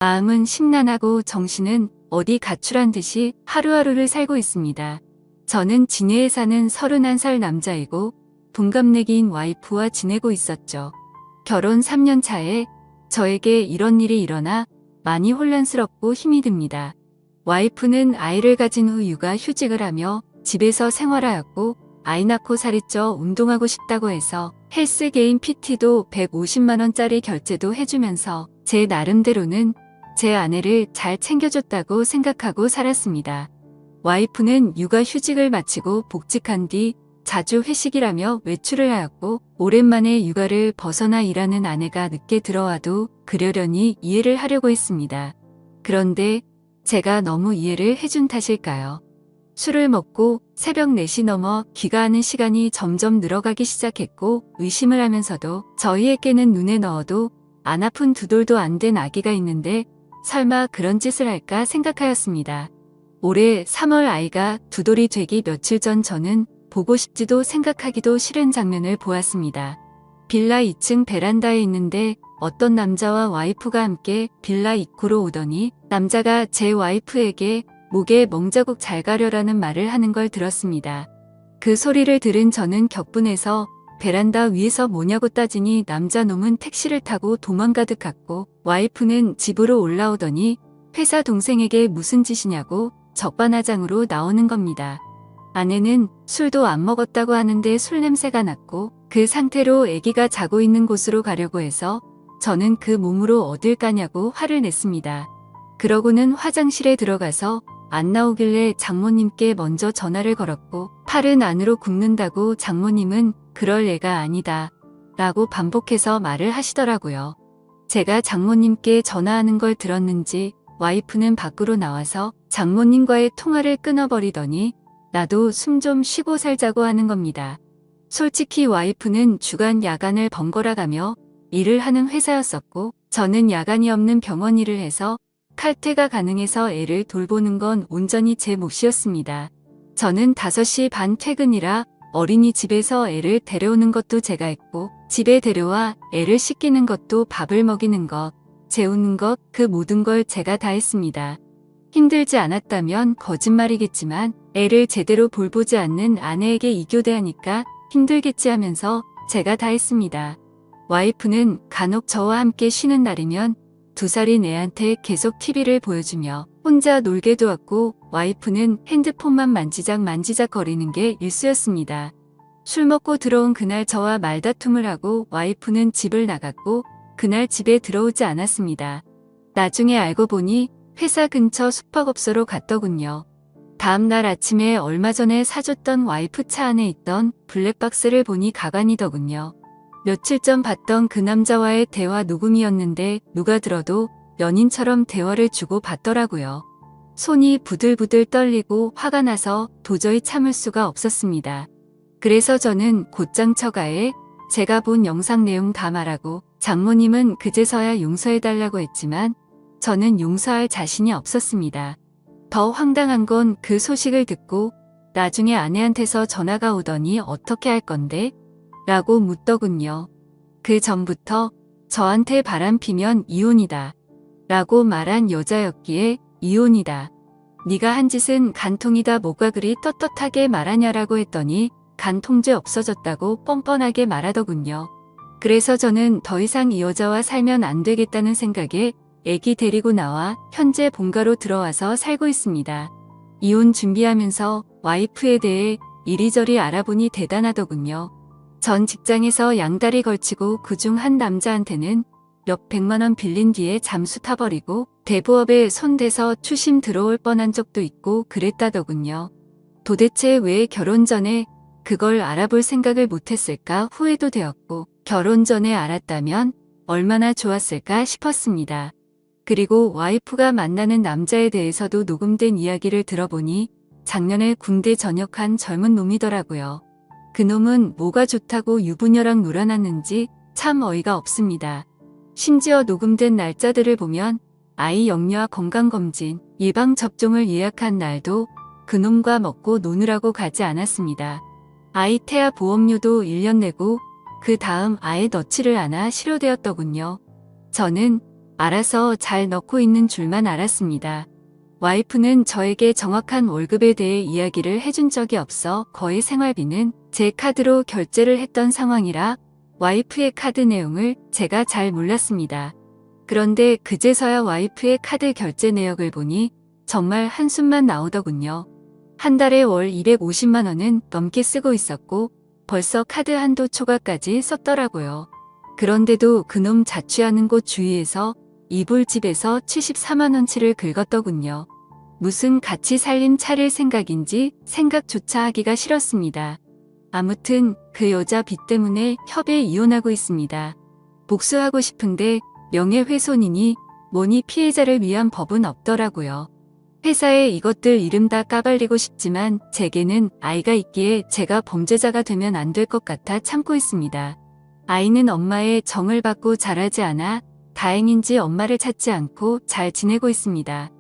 마음은 심란하고 정신은 어디 가출한 듯이 하루하루를 살고 있습니다. 저는 진해에 사는 31살 남자이고 동갑내기인 와이프와 지내고 있었죠. 결혼 3년 차에 저에게 이런 일이 일어나 많이 혼란스럽고 힘이 듭니다. 와이프는 아이를 가진 후 육아휴직을 하며 집에서 생활하였고 아이 낳고 살이 쪄 운동하고 싶다고 해서 헬스게임 PT도 150만원짜리 결제도 해주면서 제 나름대로는 제 아내를 잘 챙겨줬다고 생각하고 살았습니다. 와이프는 육아휴직을 마치고 복직한 뒤 자주 회식이라며 외출을 하였고 오랜만에 육아를 벗어나 일하는 아내가 늦게 들어와도 그러려니 이해를 하려고 했습니다. 그런데 제가 너무 이해를 해준 탓일까요? 술을 먹고 새벽 4시 넘어 귀가하는 시간이 점점 늘어가기 시작했고 의심을 하면서도 저희에게는 눈에 넣어도 안 아픈 2돌도 안 된 아기가 있는데 설마 그런 짓을 할까 생각하였습니다. 올해 3월 아이가 2돌이 되기 며칠 전 저는 보고 싶지도 생각하기도 싫은 장면을 보았습니다. 빌라 2층 베란다에 있는데 어떤 남자와 와이프가 함께 빌라 입구로 오더니 남자가 제 와이프에게 목에 멍자국 잘 가려라는 말을 하는 걸 들었습니다. 그 소리를 들은 저는 격분해서 베란다 위에서 뭐냐고 따지니 남자놈은 택시를 타고 도망가듯 갔고 와이프는 집으로 올라오더니 회사 동생에게 무슨 짓이냐고 적반하장으로 나오는 겁니다. 아내는 술도 안 먹었다고 하는데 술 냄새가 났고 그 상태로 아기가 자고 있는 곳으로 가려고 해서 저는 그 몸으로 어딜 가냐고 화를 냈습니다. 그러고는 화장실에 들어가서 안 나오길래 장모님께 먼저 전화를 걸었고 팔은 안으로 굽는다고 장모님은 그럴 애가 아니다 라고 반복해서 말을 하시더라고요. 제가 장모님께 전화하는 걸 들었는지 와이프는 밖으로 나와서 장모님과의 통화를 끊어버리더니 나도 숨 좀 쉬고 살자고 하는 겁니다. 솔직히 와이프는 주간 야간을 번갈아 가며 일을 하는 회사였었고 저는 야간이 없는 병원 일을 해서 칼퇴가 가능해서 애를 돌보는 건 온전히 제 몫이었습니다. 저는 5시 반 퇴근이라 어린이집에서 애를 데려오는 것도 제가 했고 집에 데려와 애를 씻기는 것도 밥을 먹이는 것, 재우는 것 그 모든 걸 제가 다 했습니다. 힘들지 않았다면 거짓말이겠지만 애를 제대로 볼보지 않는 아내에게 이교대하니까 힘들겠지 하면서 제가 다 했습니다. 와이프는 간혹 저와 함께 쉬는 날이면 2살인 애한테 계속 TV를 보여주며 혼자 놀게 두었고 와이프는 핸드폰만 만지작 거리는 게 일쑤였습니다. 술 먹고 들어온 그날 저와 말다툼을 하고 와이프는 집을 나갔고 그날 집에 들어오지 않았습니다. 나중에 알고 보니 회사 근처 숙박업소로 갔더군요. 다음날 아침에 얼마 전에 사줬던 와이프 차 안에 있던 블랙박스를 보니 가관이더군요. 며칠 전 봤던 그 남자와의 대화 녹음이었는데 누가 들어도 연인처럼 대화를 주고 받더라고요. 손이 부들부들 떨리고 화가 나서 도저히 참을 수가 없었습니다. 그래서 저는 곧장 처가에 제가 본 영상 내용 다 말하고 장모님은 그제서야 용서해달라고 했지만 저는 용서할 자신이 없었습니다. 더 황당한 건 그 소식을 듣고 나중에 아내한테서 전화가 오더니 어떻게 할 건데? 라고 묻더군요. 그 전부터 저한테 바람 피면 이혼이다 라고 말한 여자였기에 이혼이다. 네가 한 짓은 간통이다 뭐가 그리 떳떳하게 말하냐라고 했더니 간통죄 없어졌다고 뻔뻔하게 말하더군요. 그래서 저는 더 이상 이 여자와 살면 안 되겠다는 생각에 애기 데리고 나와 현재 본가로 들어와서 살고 있습니다. 이혼 준비하면서 와이프에 대해 이리저리 알아보니 대단하더군요. 전 직장에서 양다리 걸치고 그중 한 남자한테는 몇 백만원 빌린 뒤에 잠수 타버리고 대부업에 손대서 추심 들어올 뻔한 적도 있고 그랬다더군요. 도대체 왜 결혼 전에 그걸 알아볼 생각을 못했을까 후회도 되었고 결혼 전에 알았다면 얼마나 좋았을까 싶었습니다. 그리고 와이프가 만나는 남자에 대해서도 녹음된 이야기를 들어보니 작년에 군대 전역한 젊은 놈이더라고요. 그놈은 뭐가 좋다고 유부녀랑 놀아났는지 참 어이가 없습니다. 심지어 녹음된 날짜들을 보면 아이 영유아 건강검진, 예방접종을 예약한 날도 그놈과 먹고 노느라고 가지 않았습니다. 아이 태아 보험료도 1년 내고 그 다음 아예 넣지를 않아 실효되었더군요. 저는 알아서 잘 넣고 있는 줄만 알았습니다. 와이프는 저에게 정확한 월급에 대해 이야기를 해준 적이 없어 거의 생활비는 제 카드로 결제를 했던 상황이라 와이프의 카드 내용을 제가 잘 몰랐습니다. 그런데 그제서야 와이프의 카드 결제 내역을 보니 정말 한숨만 나오더군요. 한 달에 월 250만 원은 넘게 쓰고 있었고 벌써 카드 한도 초과까지 썼더라고요. 그런데도 그놈 자취하는 곳 주위에서 이불집에서 74만 원치를 긁었더군요. 무슨 같이 살림 차릴 생각인지 생각조차 하기가 싫었습니다. 아무튼 그 여자 빚 때문에 협에 이혼하고 있습니다. 복수하고 싶은데 명예훼손이니 뭐니 피해자를 위한 법은 없더라고요. 회사에 이것들 이름 다 까발리고 싶지만 제게는 아이가 있기에 제가 범죄자가 되면 안 될 것 같아 참고 있습니다. 아이는 엄마의 정을 받고 자라지 않아 다행인지 엄마를 찾지 않고 잘 지내고 있습니다.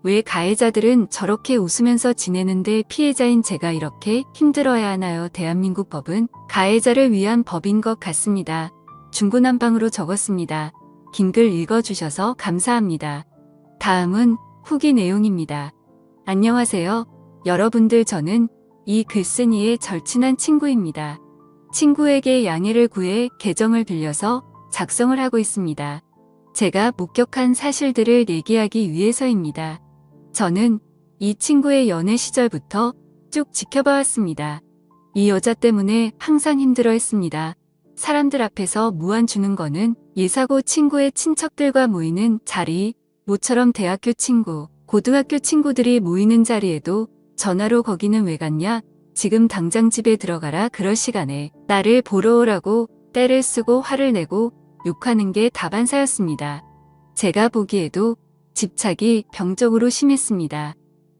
왜 가해자들은 저렇게 웃으면서 지내는데 피해자인 제가 이렇게 힘들어야 하나요? 대한민국 법은 가해자를 위한 법인 것 같습니다. 중구난방으로 적었습니다. 긴 글 읽어주셔서 감사합니다. 다음은 후기 내용입니다. 안녕하세요. 여러분들, 저는 이 글쓴이의 절친한 친구입니다. 친구에게 양해를 구해 계정을 빌려서 작성을 하고 있습니다. 제가 목격한 사실들을 얘기하기 위해서입니다. 저는 이 친구의 연애 시절부터 쭉 지켜봐왔습니다. 이 여자 때문에 항상 힘들어했습니다. 사람들 앞에서 무안 주는 거는 예사고 친구의 친척들과 모이는 자리, 모처럼 대학교 친구, 고등학교 친구들이 모이는 자리에도 전화로 거기는 왜 갔냐? 지금 당장 집에 들어가라. 그럴 시간에 나를 보러 오라고 떼를 쓰고 화를 내고 욕하는 게 다반사였습니다. 제가 보기에도 집착이 병적으로 심했습니다.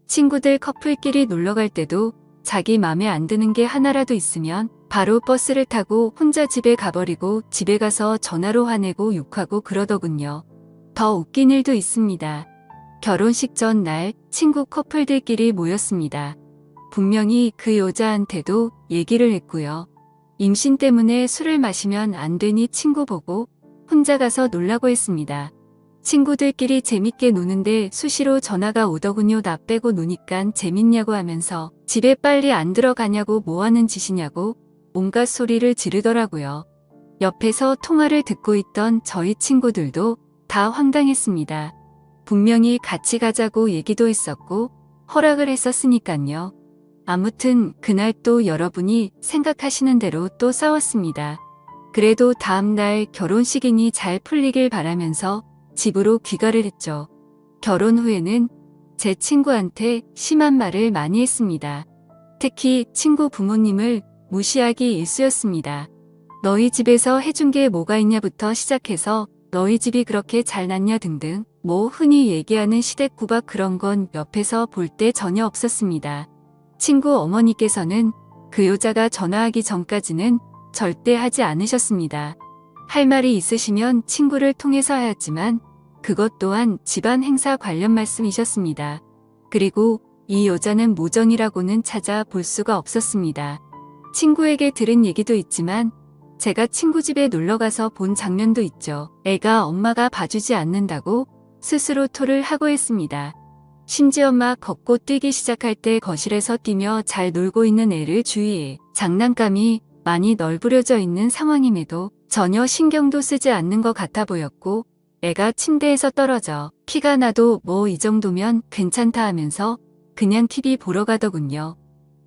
친구들 커플끼리 놀러갈 때도 자기 맘에 안 드는 게 하나라도 있으면 바로 버스를 타고 혼자 집에 가버리고 집에 가서 전화로 화내고 욕하고 그러더군요. 더 웃긴 일도 있습니다. 결혼식 전날 친구 커플들끼리 모였습니다. 분명히 그 여자한테도 얘기를 했고요. 임신 때문에 술을 마시면 안 되니 친구 보고 혼자 가서 놀라고 했습니다. 친구들끼리 재밌게 노는데 수시로 전화가 오더군요. 나 빼고 노니깐 재밌냐고 하면서 집에 빨리 안 들어가냐고 뭐하는 짓이냐고 온갖 소리를 지르더라고요. 옆에서 통화를 듣고 있던 저희 친구들도 다 황당했습니다. 분명히 같이 가자고 얘기도 했었고 허락을 했었으니깐요. 아무튼 그날 또 여러분이 생각하시는 대로 또 싸웠습니다. 그래도 다음날 결혼식이니 잘 풀리길 바라면서 집으로 귀가를 했죠. 결혼 후에는 제 친구한테 심한 말을 많이 했습니다. 특히 친구 부모님을 무시하기 일쑤였습니다. 너희 집에서 해준 게 뭐가 있냐부터 시작해서 너희 집이 그렇게 잘났냐 등등 뭐 흔히 얘기하는 시댁구박 그런 건 옆에서 볼 때 전혀 없었습니다. 친구 어머니께서는 그 여자가 전화하기 전까지는 절대 하지 않으셨습니다. 할 말이 있으시면 친구를 통해서 하였지만 그것 또한 집안 행사 관련 말씀이셨습니다. 그리고 이 여자는 모정이라고는 찾아볼 수가 없었습니다. 친구에게 들은 얘기도 있지만 제가 친구 집에 놀러가서 본 장면도 있죠. 애가 엄마가 봐주지 않는다고 스스로 토를 하고 했습니다. 심지어 막 걷고 뛰기 시작할 때 거실에서 뛰며 잘 놀고 있는 애를 주위에 장난감이 많이 널브러져 있는 상황임에도 전혀 신경도 쓰지 않는 것 같아 보였고 애가 침대에서 떨어져 피가 나도 뭐 이 정도면 괜찮다 하면서 그냥 TV 보러 가더군요.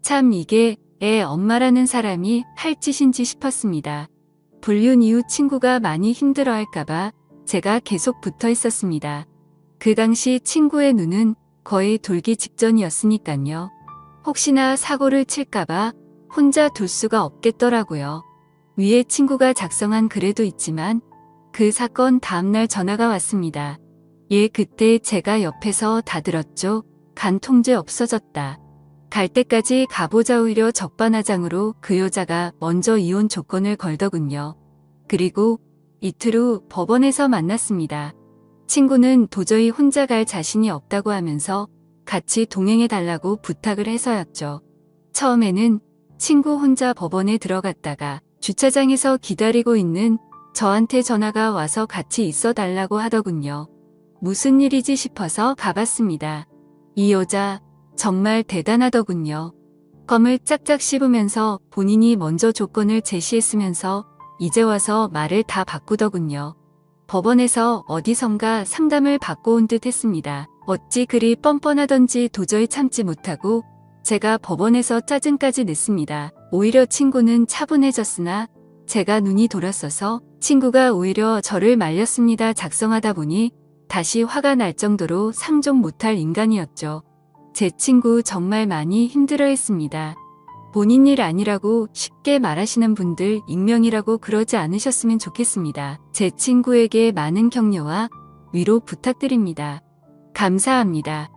참 이게 애 엄마라는 사람이 할 짓인지 싶었습니다. 불륜 이후 친구가 많이 힘들어할까봐 제가 계속 붙어 있었습니다. 그 당시 친구의 눈은 거의 돌기 직전이었으니깐요. 혹시나 사고를 칠까봐 혼자 둘 수가 없겠더라고요. 위에 친구가 작성한 글에도 있지만 그 사건 다음날 전화가 왔습니다. 예, 그때 제가 옆에서 다 들었죠. 간 통제 없어졌다. 갈 때까지 가보자. 오히려 적반하장으로 그 여자가 먼저 이혼 조건을 걸더군요. 그리고 이틀 후 법원에서 만났습니다. 친구는 도저히 혼자 갈 자신이 없다고 하면서 같이 동행해달라고 부탁을 해서였죠. 처음에는 친구 혼자 법원에 들어갔다가 주차장에서 기다리고 있는 저한테 전화가 와서 같이 있어 달라고 하더군요. 무슨 일이지 싶어서 가봤습니다. 이 여자 정말 대단하더군요. 껌을 짝짝 씹으면서 본인이 먼저 조건을 제시했으면서 이제 와서 말을 다 바꾸더군요. 법원에서 어디선가 상담을 받고 온 듯 했습니다. 어찌 그리 뻔뻔하던지 도저히 참지 못하고 제가 법원에서 짜증까지 냈습니다. 오히려 친구는 차분해졌으나 제가 눈이 돌았어서 친구가 오히려 저를 말렸습니다. 작성하다 보니 다시 화가 날 정도로 상종 못할 인간이었죠. 제 친구 정말 많이 힘들어했습니다. 본인 일 아니라고 쉽게 말하시는 분들 익명이라고 그러지 않으셨으면 좋겠습니다. 제 친구에게 많은 격려와 위로 부탁드립니다. 감사합니다.